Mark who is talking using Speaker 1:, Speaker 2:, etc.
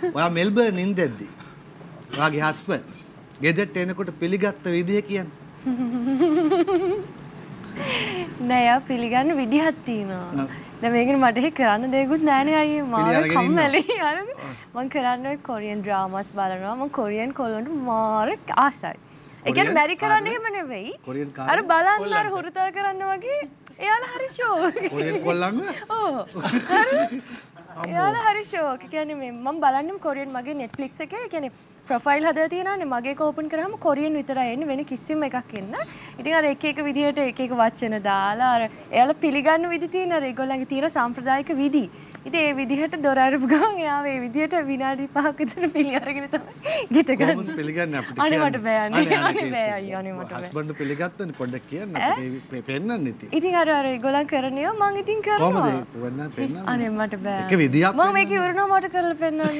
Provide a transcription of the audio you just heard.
Speaker 1: ඔයා මෙල්බර්න් ඉඳද්දි ඔයාගේ හස්බන්ඩ් ගෙදරට එනකොට පිළිගත්ත විදිය කියන්නේ.
Speaker 2: නෑ යා පිළිගන්න විදිහක් තියෙනවා. දැන් මේකනේ මට ඒක කරන්න දෙයක්වත් නෑනේ අයියේ මාර කම්මැලි. මම කරන්නේ ඔය කොරියන් ඩ්‍රාමාස් බලනවා. මම කොරියන් කොල්ලන්ට මාර ආසයි. ඒ කියන්නේ මැරි කරන්න එහෙම නෙවෙයි. අර බලන්න අර හුරුතල් කරන්න වගේ එයාලා හරි ෂෝ.
Speaker 1: කොරියන් කොල්ලන්ව?
Speaker 2: ඔව්. එයාලා හරි ෂෝ. ඒ කියන්නේ මම බලන්නේ කොරියන් මගේ Netflix එකේ. ඒ කියන්නේ ප්‍රොෆයිල් හදලා තියෙනවානේ මගේ එක ඕපන් කරාම කොරියන් විතරයි එන්නේ වෙන කිසිම එකක් එන්න. ඉතින් අර එක එක විදිහට එක එක වචන දාලා අර එයාලා පිළිගන්න විදි තියෙන අර ඒගොල්ලන්ගේ තියෙන සාම්ප්‍රදායික විදි. ඉතින් ඒ විදිහට දොර අරපු ගමන් එයා මේ විදිහට විනාඩි 5ක් විතර පිළි අරගෙන තමයි ගෙට ගන්න.
Speaker 1: කොහොමද පිළිගන්නේ අපිට?
Speaker 2: අනේ මට බෑනේ. අනේ බෑ අයියෝ අනේ මට බෑ.
Speaker 1: හස්බන්ඩ් පිළිගත්තනේ පොඩ්ඩක් කියන්න අපිට පෙන්නන්න ඉතින්.
Speaker 2: ඉතින් අර ඒගොල්ලන් කරන්නේ මං ඉතින් කරනවා.
Speaker 1: කොහොමද පෙන්නන්න?
Speaker 2: අනේ මට බෑ.
Speaker 1: එක විදියක්
Speaker 2: මම මේක ඉවරනවා මට කරලා පෙන්නන්න.